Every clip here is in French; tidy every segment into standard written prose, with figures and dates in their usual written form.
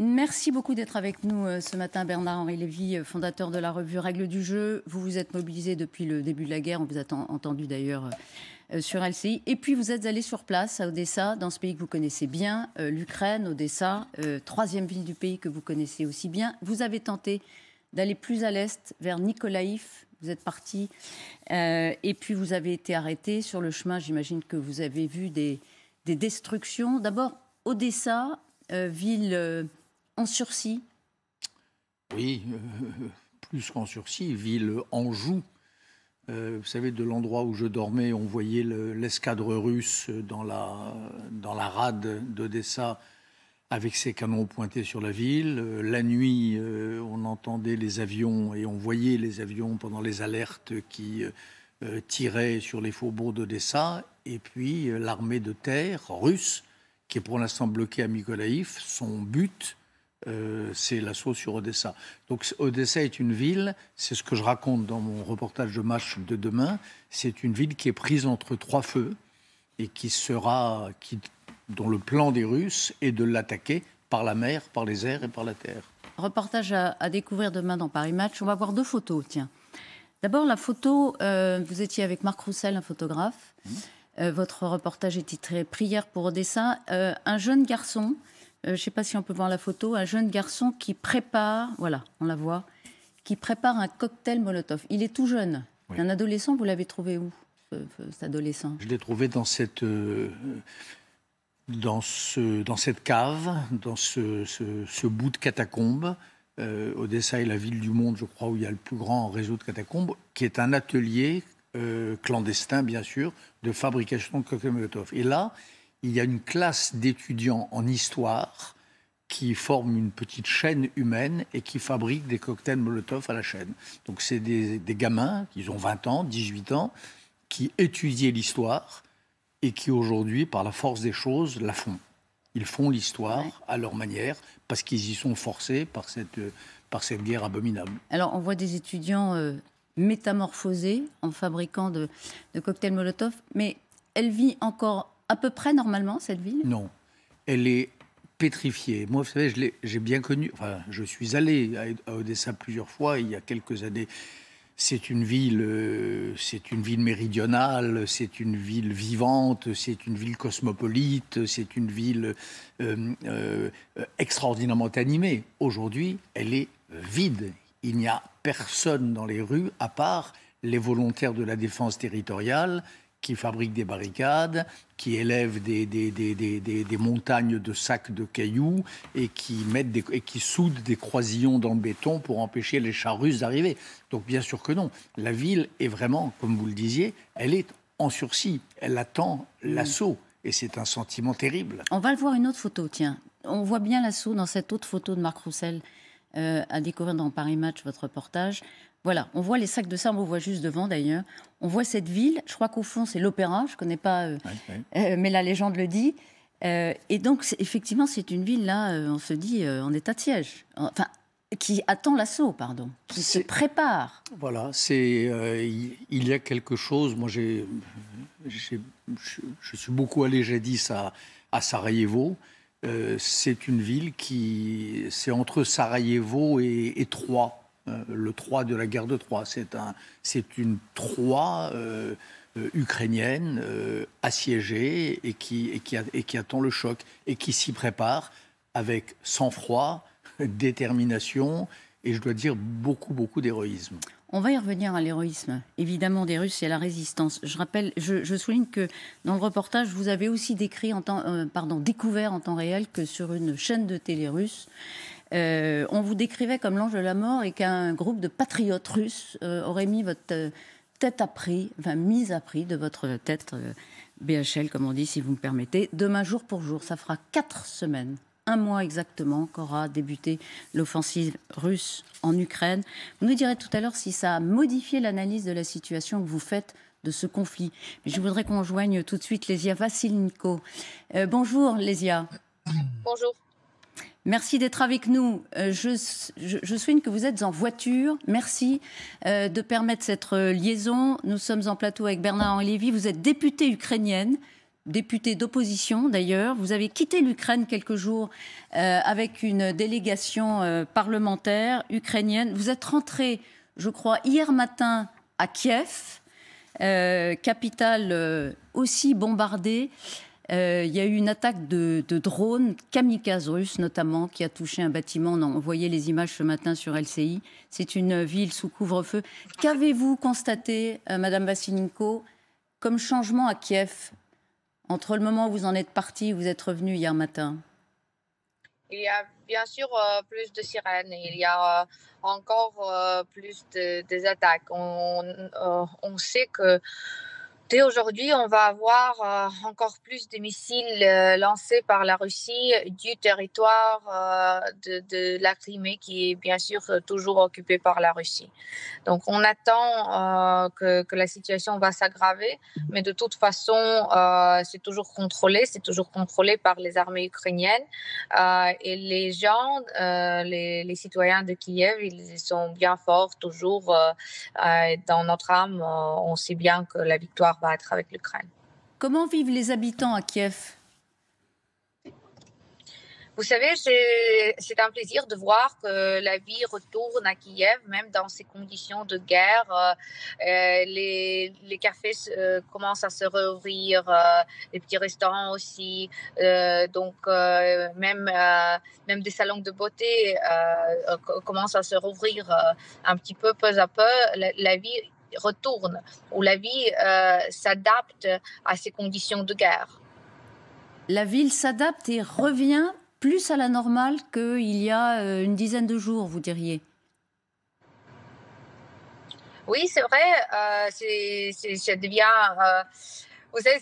Merci beaucoup d'être avec nous ce matin, Bernard-Henri Lévy, fondateur de la revue Règles du jeu. Vous vous êtes mobilisé depuis le début de la guerre, on vous a entendu d'ailleurs sur LCI. Et puis vous êtes allé sur place à Odessa, dans ce pays que vous connaissez bien, l'Ukraine, Odessa, troisième ville du pays que vous connaissez aussi bien. Vous avez tenté d'aller plus à l'est, vers Nikolaïv. Vous êtes parti et puis vous avez été arrêté sur le chemin. J'imagine que vous avez vu des destructions. D'abord, Odessa, ville en sursis. Oui, plus qu'en sursis, ville en joue. Vous savez, de l'endroit où je dormais, on voyait l'escadre russe dans la rade d'Odessa avec ses canons pointés sur la ville. La nuit, on entendait les avions et on voyait les avions pendant les alertes qui tiraient sur les faubourgs d'Odessa. Et puis l'armée de terre russe, qui est pour l'instant bloquée à Mykolaïv, son but, c'est l'assaut sur Odessa. Donc Odessa est une ville, c'est ce que je raconte dans mon reportage de match de demain, c'est une ville qui est prise entre trois feux et dont le plan des Russes est de l'attaquer par la mer, par les airs et par la terre. Reportage à découvrir demain dans Paris Match. On va voir deux photos, tiens. D'abord, la photo, vous étiez avec Marc Roussel, un photographe. Votre reportage est titré « Prière pour Odessa ». Un jeune garçon, je ne sais pas si on peut voir la photo, un jeune garçon qui prépare, voilà, on la voit, qui prépare un cocktail Molotov. Il est tout jeune. Oui. Un adolescent, vous l'avez trouvé où, cet adolescent? Je l'ai trouvé dans cette cave, dans ce bout de catacombes. Odessa est la ville du monde, je crois, où il y a le plus grand réseau de catacombes, qui est un atelier clandestin, bien sûr, de fabrication de cocktails Molotov. Et là, il y a une classe d'étudiants en histoire qui forment une petite chaîne humaine et qui fabriquent des cocktails Molotov à la chaîne. Donc c'est des gamins, qui ont 20 ans, 18 ans, qui étudiaient l'histoire et qui aujourd'hui, par la force des choses, la font. Ils font l'histoire à leur manière parce qu'ils y sont forcés par cette guerre abominable. Alors on voit des étudiants métamorphosés en fabriquant de cocktails Molotov, mais elle vit encore à peu près normalement, cette ville? Non, elle est pétrifiée. Moi, vous savez, j'ai bien connu, enfin, je suis allé à Odessa plusieurs fois, il y a quelques années. C'est une ville méridionale, c'est une ville vivante, c'est une ville cosmopolite, c'est une ville extraordinairement animée. Aujourd'hui, elle est vide. Il n'y a personne dans les rues, à part les volontaires de la défense territoriale, qui fabriquent des barricades, qui élèvent des montagnes de sacs de cailloux et qui soudent des croisillons dans le béton pour empêcher les chars russes d'arriver. Donc bien sûr que non. La ville est vraiment, comme vous le disiez, elle est en sursis. Elle attend l'assaut. Et c'est un sentiment terrible. On va le voir une autre photo, tiens. On voit bien l'assaut dans cette autre photo de Marc Roussel à découvrir dans Paris Match, votre reportage. Voilà, on voit les sacs de sable, on voit juste devant d'ailleurs. On voit cette ville, je crois qu'au fond c'est l'opéra, je ne connais pas, mais la légende le dit. Et donc effectivement c'est une ville là, on se dit, en état de siège. Enfin, qui attend l'assaut, pardon, qui se prépare. Voilà, il y a quelque chose, moi je suis beaucoup allé jadis à Sarajevo. C'est une ville c'est entre Sarajevo et Troie. Le Troie de la guerre de Troie. C'est une Troie ukrainienne assiégée et qui attend le choc et qui s'y prépare avec sang-froid, détermination et, je dois dire, beaucoup d'héroïsme. On va y revenir à l'héroïsme, évidemment, des Russes et à la résistance. Je souligne que dans le reportage, vous avez aussi découvert en temps réel que sur une chaîne de télé russe, on vous décrivait comme l'ange de la mort et qu'un groupe de patriotes russes aurait mis votre tête à prix, enfin mise à prix de votre tête BHL, comme on dit, si vous me permettez, demain jour pour jour. Ça fera 4 semaines, 1 mois exactement, qu'aura débuté l'offensive russe en Ukraine. Vous nous direz tout à l'heure si ça a modifié l'analyse de la situation que vous faites de ce conflit. Mais je voudrais qu'on joigne tout de suite Lesia Vassilniko. Bonjour Lesia. Bonjour. Merci d'être avec nous. Je souligne que vous êtes en voiture. Merci de permettre cette liaison. Nous sommes en plateau avec Bernard-Henri Lévy. Vous êtes députée ukrainienne député d'opposition d'ailleurs. Vous avez quitté l'Ukraine quelques jours avec une délégation parlementaire ukrainienne. Vous êtes rentré, je crois, hier matin à Kiev, capitale aussi bombardée. Il y a eu une attaque de drones kamikazes russes notamment qui a touché un bâtiment. On voyait les images ce matin sur LCI. C'est une ville sous couvre-feu. Qu'avez-vous constaté, Madame Vassilenko, comme changement à Kiev entre le moment où vous en êtes partie et vous êtes revenue hier matin? Il y a bien sûr plus de sirènes. Il y a encore plus des attaques. On sait que dès aujourd'hui, on va avoir encore plus de missiles lancés par la Russie du territoire de la Crimée, qui est bien sûr toujours occupée par la Russie. Donc on attend que la situation va s'aggraver, mais de toute façon, c'est toujours contrôlé par les armées ukrainiennes. Et les gens, les citoyens de Kiev, ils sont bien forts, toujours dans notre âme, on sait bien que la victoire va être avec l'Ukraine. Comment vivent les habitants à Kiev? Vous savez, c'est un plaisir de voir que la vie retourne à Kiev, même dans ces conditions de guerre. Les cafés commencent à se rouvrir, les petits restaurants aussi. Donc, même des salons de beauté commencent à se rouvrir un petit peu à peu. La vie retourne, où la vie s'adapte à ces conditions de guerre. La ville s'adapte et revient plus à la normale qu'il y a une dizaine de jours, vous diriez? Oui, c'est vrai, ça devient... vous savez,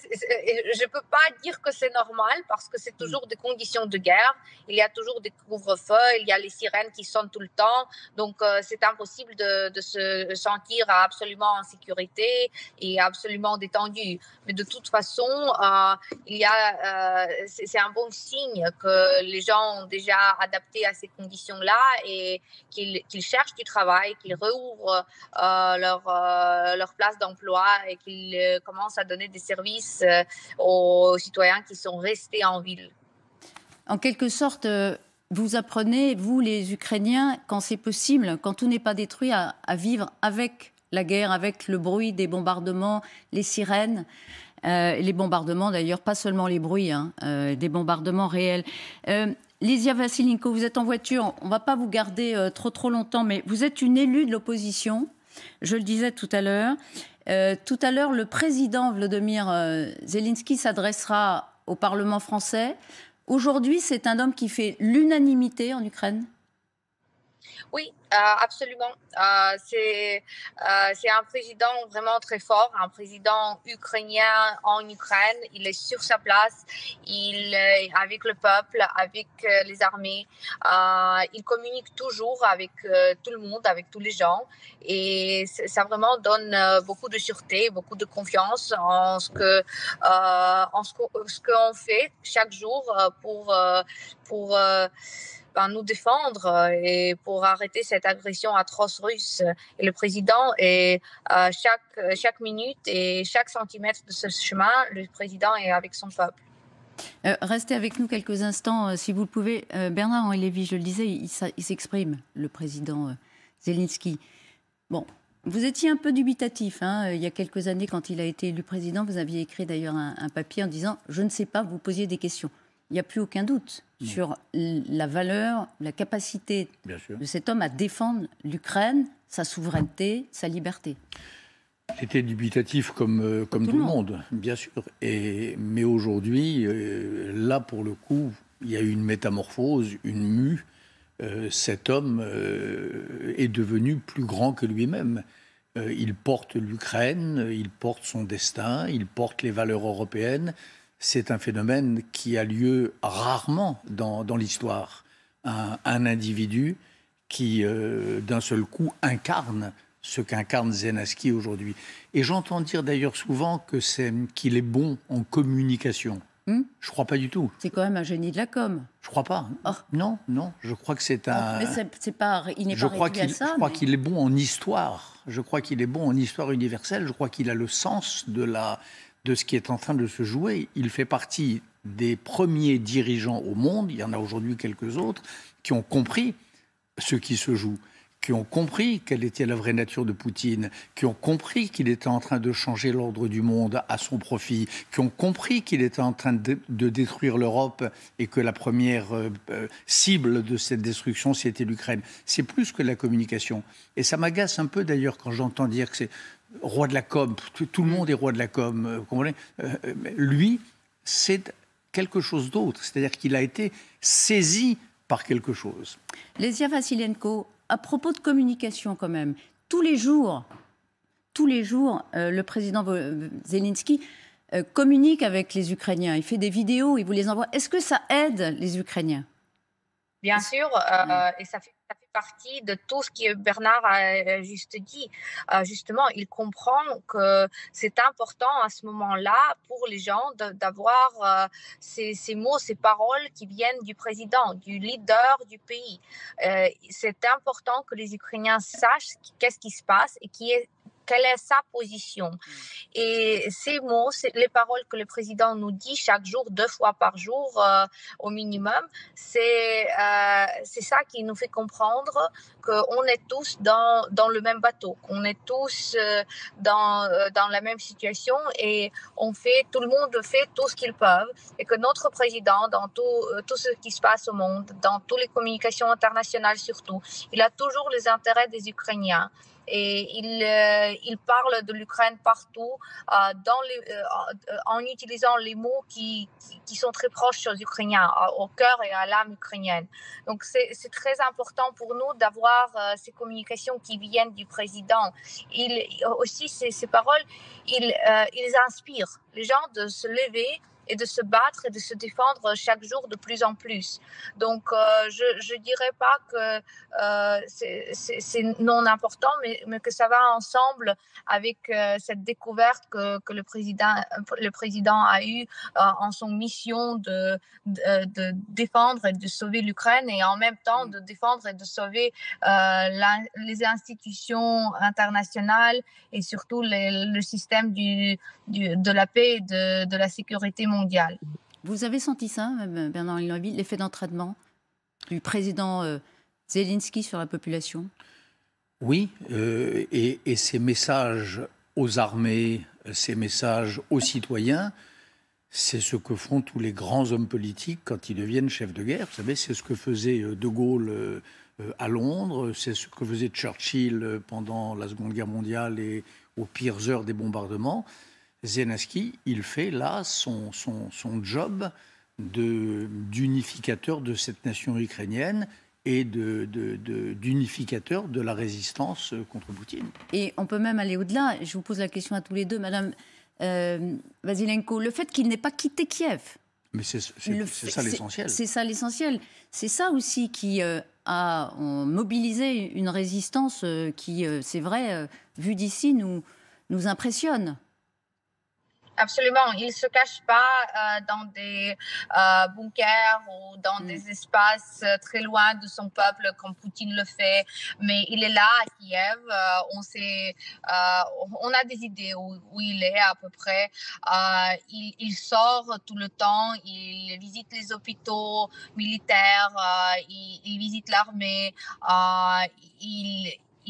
je ne peux pas dire que c'est normal parce que c'est toujours des conditions de guerre. Il y a toujours des couvre-feux, il y a les sirènes qui sonnent tout le temps. Donc, c'est impossible de se sentir absolument en sécurité et absolument détendu. Mais de toute façon, c'est un bon signe que les gens ont déjà adapté à ces conditions-là et qu'ils cherchent du travail, qu'ils rouvrent leur place d'emploi et qu'ils commencent à donner des services aux citoyens qui sont restés en ville. En quelque sorte, vous apprenez, vous les Ukrainiens, quand c'est possible, quand tout n'est pas détruit, à vivre avec la guerre, avec le bruit des bombardements, les sirènes, les bombardements d'ailleurs, pas seulement les bruits, des bombardements réels. Lidia Vassilenko, vous êtes en voiture, on ne va pas vous garder trop longtemps, mais vous êtes une élue de l'opposition, je le disais tout à l'heure. Tout à l'heure, le président Volodymyr Zelensky s'adressera au Parlement français. Aujourd'hui, c'est un homme qui fait l'unanimité en Ukraine? Oui, absolument. C'est un président vraiment très fort, un président ukrainien en Ukraine. Il est sur sa place, il est avec le peuple, avec les armées. Il communique toujours avec tout le monde, avec tous les gens. Et ça vraiment donne beaucoup de sûreté, beaucoup de confiance en ce qu'on fait chaque jour pour nous défendre et pour arrêter cette agression atroce russe. Et le président, et chaque minute et chaque centimètre de ce chemin, le président est avec son peuple. Restez avec nous quelques instants, si vous le pouvez. Bernard-Henri Lévy, je le disais, il s'exprime, le président Zelensky. Bon, vous étiez un peu dubitatif. Il y a quelques années, quand il a été élu président, vous aviez écrit d'ailleurs un papier en disant « Je ne sais pas, vous posiez des questions ». Il n'y a plus aucun doute sur la valeur, la capacité de cet homme à défendre l'Ukraine, sa souveraineté, sa liberté. J'étais dubitatif comme tout le monde, bien sûr. Mais aujourd'hui, là, pour le coup, il y a eu une métamorphose, une mue. Cet homme est devenu plus grand que lui-même. Il porte l'Ukraine, il porte son destin, il porte les valeurs européennes. C'est un phénomène qui a lieu rarement dans l'histoire. Un individu qui, d'un seul coup, incarne ce qu'incarne Zelensky aujourd'hui. Et j'entends dire d'ailleurs souvent qu'il est bon en communication. Je ne crois pas du tout. C'est quand même un génie de la com. Je ne crois pas. Oh. Non, je crois que c'est un... Mais il n'est pas réduit à ça. Je crois qu'il est bon en histoire. Je crois qu'il est bon en histoire universelle. Je crois qu'il a le sens de de ce qui est en train de se jouer. Il fait partie des premiers dirigeants au monde, il y en a aujourd'hui quelques autres, qui ont compris ce qui se joue, qui ont compris quelle était la vraie nature de Poutine, qui ont compris qu'il était en train de changer l'ordre du monde à son profit, qui ont compris qu'il était en train de détruire l'Europe et que la première cible de cette destruction, c'était l'Ukraine. C'est plus que la communication. Et ça m'agace un peu d'ailleurs quand j'entends dire que c'est roi de la com, tout le monde est roi de la com. Lui, c'est quelque chose d'autre, c'est-à-dire qu'il a été saisi par quelque chose. Lesia Vasylenko, à propos de communication quand même, tous les jours, le président Zelensky communique avec les Ukrainiens. Il fait des vidéos, il vous les envoie. Est-ce que ça aide les Ukrainiens? Bien sûr, et ça fait partie de tout ce que Bernard a juste dit. Justement, il comprend que c'est important à ce moment-là pour les gens d'avoir ces mots, ces paroles qui viennent du président, du leader du pays. C'est important que les Ukrainiens sachent qu'est-ce qui se passe et quelle est sa position. Et ces mots, les paroles que le président nous dit chaque jour, 2 fois par jour au minimum, c'est ça qui nous fait comprendre qu'on est tous dans le même bateau, qu'on est tous dans la même situation et tout le monde fait tout ce qu'ils peuvent et que notre président, dans tout ce qui se passe au monde, dans toutes les communications internationales surtout, il a toujours les intérêts des Ukrainiens. Et il parle de l'Ukraine partout en utilisant les mots qui sont très proches aux Ukrainiens, au cœur et à l'âme ukrainienne. Donc c'est très important pour nous d'avoir ces communications qui viennent du président. Aussi, ces paroles, ils inspirent les gens de se lever et de se battre et de se défendre chaque jour de plus en plus. Donc, je ne dirais pas que c'est non important, mais que ça va ensemble avec cette découverte que le président a eue en son mission de défendre et de sauver l'Ukraine et en même temps de défendre et de sauver les institutions internationales et surtout le système de la paix et de la sécurité mondiale. Vous avez senti ça, Bernard-Henri Lévy, l'effet d'entraînement du président Zelensky sur la population? Oui, et ces messages aux armées, ces messages aux citoyens, c'est ce que font tous les grands hommes politiques quand ils deviennent chefs de guerre. Vous savez, c'est ce que faisait De Gaulle à Londres, c'est ce que faisait Churchill pendant la Seconde Guerre mondiale et aux pires heures des bombardements. Zelensky, il fait là son job d'unificateur de cette nation ukrainienne et d'unificateur de la résistance contre Poutine. Et on peut même aller au-delà. Je vous pose la question à tous les deux, Madame Vasylenko. Le fait qu'il n'ait pas quitté Kiev. Mais c'est ça l'essentiel. C'est ça l'essentiel. C'est ça aussi qui a mobilisé une résistance qui, c'est vrai, vu d'ici, nous impressionne. Absolument. Il ne se cache pas dans des bunkers ou dans des espaces très loin de son peuple comme Poutine le fait. Mais il est là à Kiev. On a des idées où il est à peu près. Il sort tout le temps. Il visite les hôpitaux militaires. Il visite l'armée.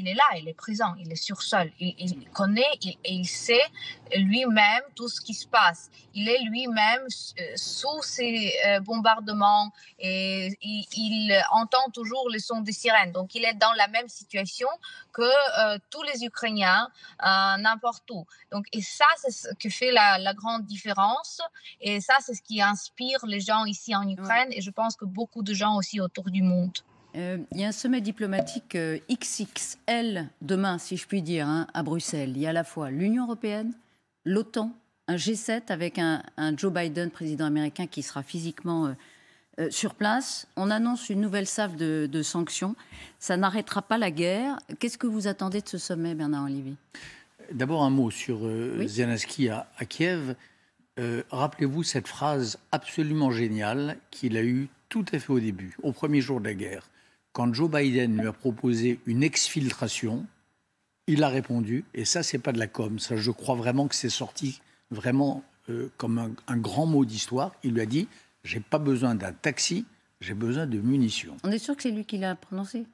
Il est là, il est présent, il est sur sol, il connaît et il sait lui-même tout ce qui se passe. Il est lui-même sous ces bombardements et il entend toujours le son des sirènes. Donc il est dans la même situation que tous les Ukrainiens, n'importe où. Donc, et ça, c'est ce qui fait la grande différence. Et ça, c'est ce qui inspire les gens ici en Ukraine et je pense que beaucoup de gens aussi autour du monde. Il y a un sommet diplomatique XXL demain, si je puis dire, à Bruxelles. Il y a à la fois l'Union européenne, l'OTAN, un G7 avec un Joe Biden, président américain, qui sera physiquement sur place. On annonce une nouvelle salve de sanctions. Ça n'arrêtera pas la guerre. Qu'est-ce que vous attendez de ce sommet, Bernard-Henri Lévy? D'abord un mot sur Zelensky à Kiev. Rappelez-vous cette phrase absolument géniale qu'il a eue tout à fait au début, au premier jour de la guerre. Quand Joe Biden lui a proposé une exfiltration, il a répondu, et ça, c'est pas de la com, ça, je crois vraiment que c'est sorti vraiment comme un grand mot d'histoire. Il lui a dit « J'ai pas besoin d'un taxi, j'ai besoin de munitions ». On est sûr que c'est lui qui l'a prononcé?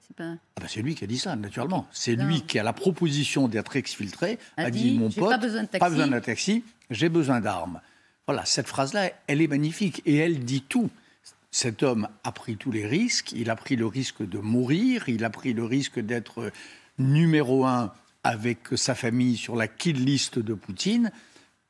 C'est lui qui a dit ça, naturellement. C'est lui qui, à la proposition d'être exfiltré, a dit « Mon pote, pas besoin d'un taxi, j'ai besoin d'armes ». Voilà, cette phrase-là, elle est magnifique et elle dit tout. Cet homme a pris tous les risques, il a pris le risque de mourir, il a pris le risque d'être numéro 1 avec sa famille sur la kill list de Poutine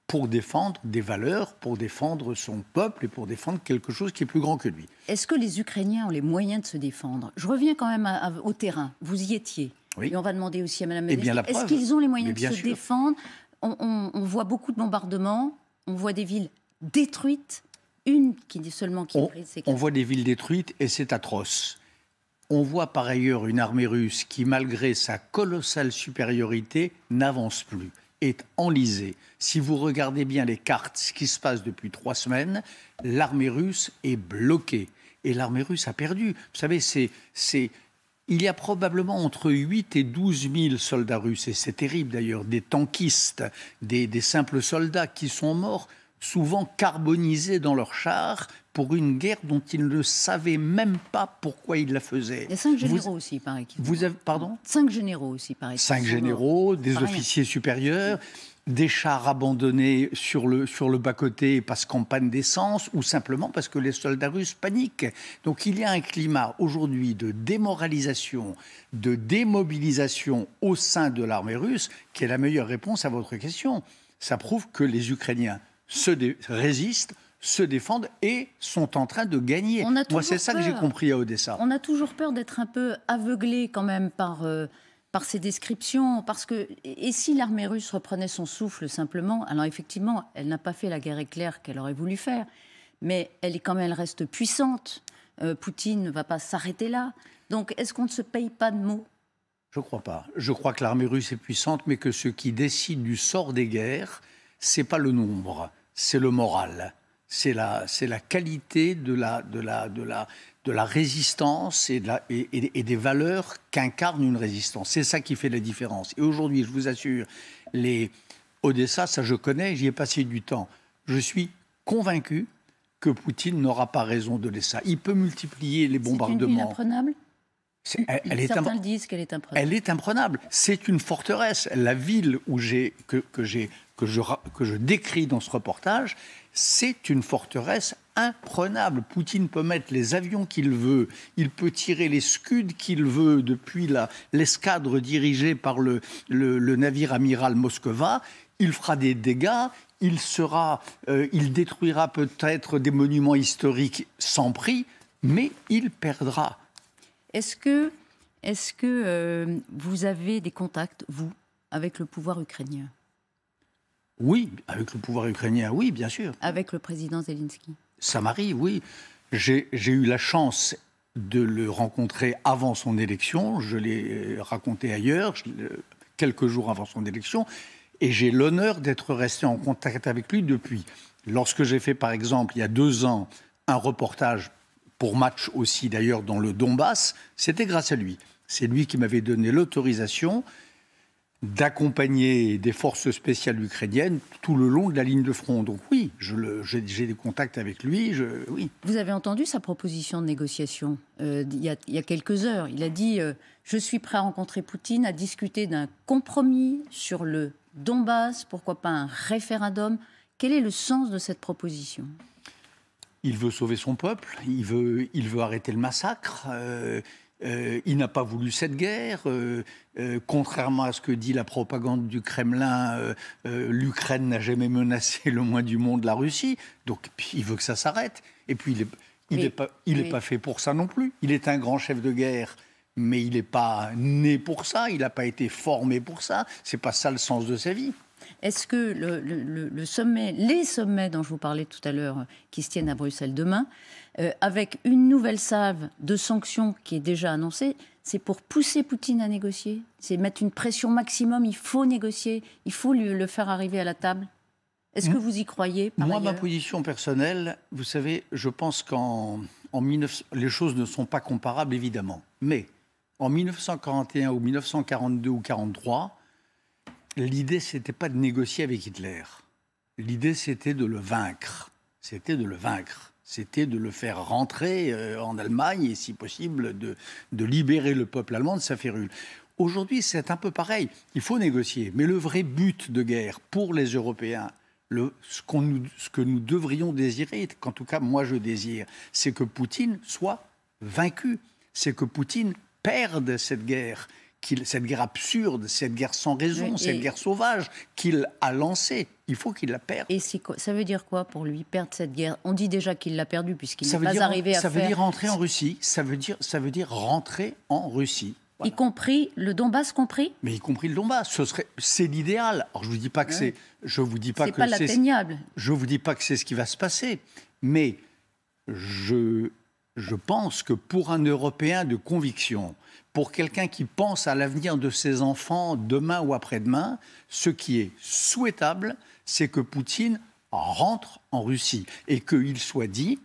pour défendre des valeurs, pour défendre son peuple et pour défendre quelque chose qui est plus grand que lui. Est-ce que les Ukrainiens ont les moyens de se défendre? Je reviens quand même au terrain. Vous y étiez. Oui. Et on va demander aussi à Mme Medeski, est-ce qu'ils ont les moyens de se sûr. défendre? On voit beaucoup de bombardements, on voit des villes détruites, une qui est seulement qui est prise. On voit des villes détruites et c'est atroce. On voit par ailleurs une armée russe qui, malgré sa colossale supériorité, n'avance plus, est enlisée. Si vous regardez bien les cartes, ce qui se passe depuis 3 semaines, l'armée russe est bloquée. Et l'armée russe a perdu. Vous savez, il y a probablement entre 8 et 12 000 soldats russes, et c'est terrible d'ailleurs, des tankistes, des simples soldats qui sont morts, souvent carbonisés dans leurs chars, pour une guerre dont ils ne savaient même pas pourquoi ils la faisaient. Il y a 5 généraux aussi, pareil. Pardon ? 5 généraux aussi, pareil. 5 généraux, des officiers supérieurs, des chars abandonnés sur le bas-côté parce qu'en panne d'essence ou simplement parce que les soldats russes paniquent. Donc il y a un climat aujourd'hui de démoralisation, de démobilisation au sein de l'armée russe qui est la meilleure réponse à votre question. Ça prouve que les Ukrainiens résistent, se défendent et sont en train de gagner. Moi, c'est ça que j'ai compris à Odessa. On a toujours peur d'être un peu aveuglé quand même par ces descriptions, parce que et si l'armée russe reprenait son souffle simplement, alors effectivement, elle n'a pas fait la guerre éclair qu'elle aurait voulu faire, mais elle reste puissante. Poutine ne va pas s'arrêter là. Donc, est-ce qu'on ne se paye pas de mots? Je ne crois pas. Je crois que l'armée russe est puissante, mais que ce qui décide du sort des guerres, c'est pas le nombre, c'est le moral. C'est la qualité de la résistance et des valeurs qu'incarne une résistance. C'est ça qui fait la différence. Et aujourd'hui, je vous assure, Odessa, ça je connais, j'y ai passé du temps. Je suis convaincu que Poutine n'aura pas raison d'Odessa. Il peut multiplier les bombardements. C'est une ville imprenable ? Certains disent qu'elle est imprenable. Elle est imprenable. C'est une forteresse. La ville que je décris dans ce reportage, c'est une forteresse imprenable. Poutine peut mettre les avions qu'il veut, il peut tirer les Scuds qu'il veut depuis l'escadre dirigée par le navire amiral Moskva. Il fera des dégâts, il détruira peut-être des monuments historiques sans prix, mais il perdra. Est-ce que vous avez des contacts, vous, avec le pouvoir ukrainien? Oui, avec le pouvoir ukrainien, oui, bien sûr. Avec le président Zelensky? Ça m'arrive, oui. J'ai eu la chance de le rencontrer avant son élection. Je l'ai raconté ailleurs, quelques jours avant son élection. Et j'ai l'honneur d'être resté en contact avec lui depuis. Lorsque j'ai fait, par exemple, il y a 2 ans, un reportage pour Match aussi, d'ailleurs, dans le Donbass, c'était grâce à lui. C'est lui qui m'avait donné l'autorisation d'accompagner des forces spéciales ukrainiennes tout le long de la ligne de front. Donc oui, j'ai des contacts avec lui. Oui. Vous avez entendu sa proposition de négociation il y a quelques heures. Il a dit je suis prêt à rencontrer Poutine, à discuter d'un compromis sur le Donbass, pourquoi pas un référendum. Quel est le sens de cette proposition ? Il veut sauver son peuple, il veut arrêter le massacre. Il n'a pas voulu cette guerre. Contrairement à ce que dit la propagande du Kremlin, l'Ukraine n'a jamais menacé le moins du monde la Russie. Donc il veut que ça s'arrête. Et puis il n'est pas fait pour ça non plus. Il est un grand chef de guerre, mais il n'est pas né pour ça. Il n'a pas été formé pour ça. C'est pas ça le sens de sa vie. Est-ce que les sommets dont je vous parlais tout à l'heure, qui se tiennent à Bruxelles demain, avec une nouvelle salve de sanctions qui est déjà annoncée, c'est pour pousser Poutine à négocier? C'est mettre une pression maximum, il faut négocier, il faut le faire arriver à la table? Est-ce que vous y croyez par ailleurs? Ma position personnelle, vous savez, je pense les choses ne sont pas comparables, évidemment. Mais en 1941 ou 1942 ou 1943, l'idée, ce n'était pas de négocier avec Hitler. L'idée, c'était de le vaincre. C'était de le vaincre. C'était de le faire rentrer en Allemagne et, si possible, de libérer le peuple allemand de sa férule. Aujourd'hui, c'est un peu pareil. Il faut négocier. Mais le vrai but de guerre pour les Européens, ce que nous devrions désirer, qu'en tout cas moi je désire, c'est que Poutine soit vaincu. C'est que Poutine perde cette guerre absurde, cette guerre sans raison, cette guerre sauvage qu'il a lancée. Il faut qu'il la perde. Et ça veut dire quoi pour lui, perdre cette guerre? On dit déjà qu'il l'a perdue puisqu'il n'est pas arrivé à faire... Ça veut dire rentrer en Russie. Ça veut dire rentrer en Russie. Voilà. Y compris le Donbass compris? Mais y compris le Donbass. C'est l'idéal. Alors je vous dis pas que c'est... Je vous dis pas que pas l'atteignable. Je vous dis pas que c'est ce qui va se passer. Mais je pense que pour un Européen de conviction, pour quelqu'un qui pense à l'avenir de ses enfants demain ou après-demain, ce qui est souhaitable, c'est que Poutine rentre en Russie et qu'il soit dit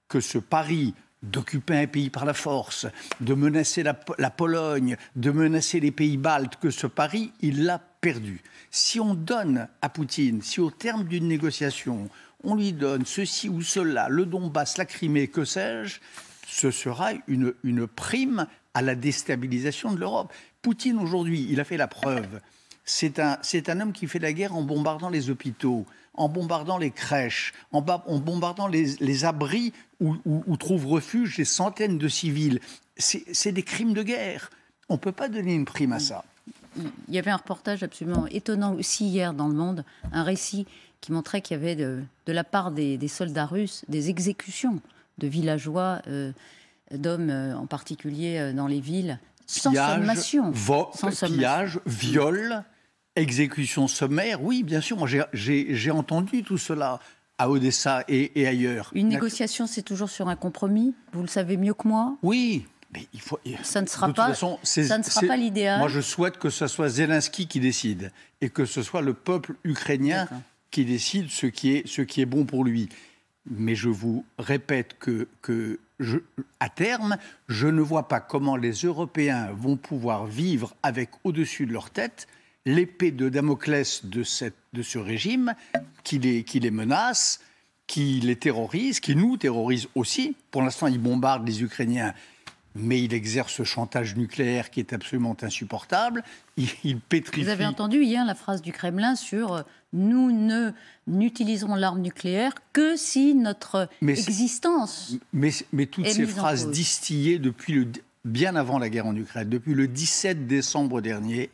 que ce pari d'occuper un pays par la force, de menacer la Pologne, de menacer les pays baltes, que ce pari, il l'a perdu. Si on donne à Poutine, si au terme d'une négociation, on lui donne ceci ou cela, le Donbass, la Crimée, que sais-je, ce sera une prime à la déstabilisation de l'Europe. Poutine, aujourd'hui, il a fait la preuve. C'est un homme qui fait la guerre en bombardant les hôpitaux, en bombardant les crèches, en bombardant les abris où trouvent refuge des centaines de civils. C'est des crimes de guerre. On ne peut pas donner une prime à ça. Il y avait un reportage absolument étonnant aussi hier dans Le Monde, un récit qui montrait qu'il y avait de la part des soldats russes des exécutions de villageois, d'hommes en particulier dans les villes, sans sommation. Pillage, viol, exécution sommaire, oui, bien sûr. Moi, j'ai entendu tout cela à Odessa et ailleurs. Une négociation, c'est toujours sur un compromis. Vous le savez mieux que moi. Oui, mais il faut. Ça ne sera pas l'idéal. Moi, je souhaite que ce soit Zelensky qui décide et que ce soit le peuple ukrainien qui décide ce qui est bon pour lui. Mais je vous répète à terme, je ne vois pas comment les Européens vont pouvoir vivre avec au-dessus de leur tête l'épée de Damoclès de ce régime qui les menace, qui les terrorise, qui nous terrorise aussi. Pour l'instant, il bombarde les Ukrainiens, mais il exerce ce chantage nucléaire qui est absolument insupportable. Il pétrifie... Vous avez entendu hier la phrase du Kremlin sur « nous n'utiliserons l'arme nucléaire que si notre existence Mais toutes ces phrases distillées bien avant la guerre en Ukraine, depuis le 17 décembre dernier,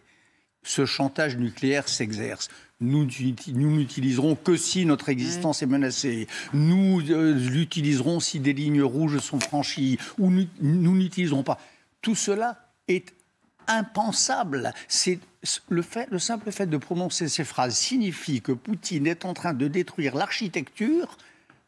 ce chantage nucléaire s'exerce. Nous n'utiliserons que si notre existence est menacée. Nous l'utiliserons si des lignes rouges sont franchies. Ou nous n'utiliserons pas. Tout cela est impensable. Le simple fait de prononcer ces phrases signifie que Poutine est en train de détruire l'architecture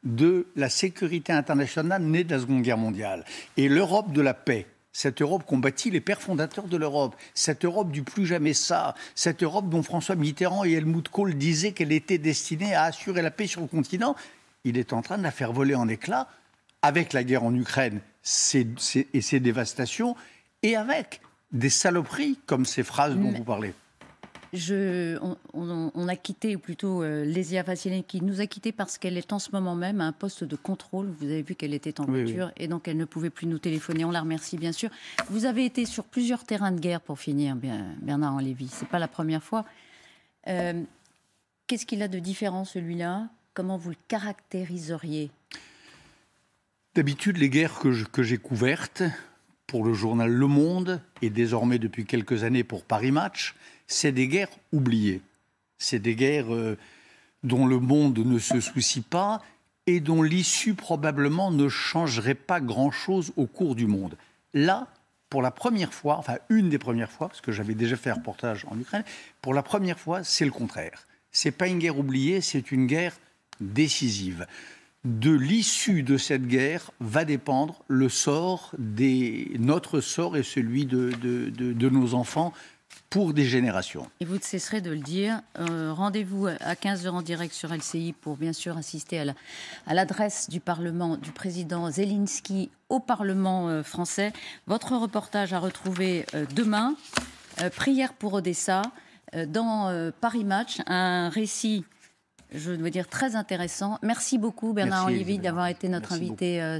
de la sécurité internationale née de la Seconde Guerre mondiale. Et l'Europe de la paix, cette Europe qu'ont bâtie les pères fondateurs de l'Europe, cette Europe du plus jamais ça, cette Europe dont François Mitterrand et Helmut Kohl disaient qu'elle était destinée à assurer la paix sur le continent, il est en train de la faire voler en éclats avec la guerre en Ukraine et ses dévastations, et avec des saloperies comme ces phrases dont vous parlez. On a quitté, ou plutôt Lesia Vasilevski qui nous a quittés parce qu'elle est en ce moment même à un poste de contrôle. Vous avez vu qu'elle était en voiture et donc elle ne pouvait plus nous téléphoner. On la remercie bien sûr. Vous avez été sur plusieurs terrains de guerre pour finir, Bernard Lévy. C'est pas la première fois. Qu'est-ce qu'il a de différent celui-là? Comment vous le caractériseriez? D'habitude, les guerres que j'ai couvertes pour le journal Le Monde et désormais depuis quelques années pour Paris Match, c'est des guerres oubliées. C'est des guerres dont le monde ne se soucie pas et dont l'issue probablement ne changerait pas grand-chose au cours du monde. Là, pour la première fois, enfin une des premières fois, parce que j'avais déjà fait un reportage en Ukraine, pour la première fois, c'est le contraire. C'est pas une guerre oubliée, c'est une guerre décisive. De l'issue de cette guerre va dépendre le sort notre sort et celui de nos enfants pour des générations. Et vous ne cesserez de le dire. Rendez-vous à 15h en direct sur LCI pour bien sûr assister à l'adresse du Parlement, du président Zelensky au Parlement français. Votre reportage à retrouver demain. Prière pour Odessa, dans Paris Match, un récit je dois dire, très intéressant. Merci beaucoup, Bernard Olivier, d'avoir été notre Merci invité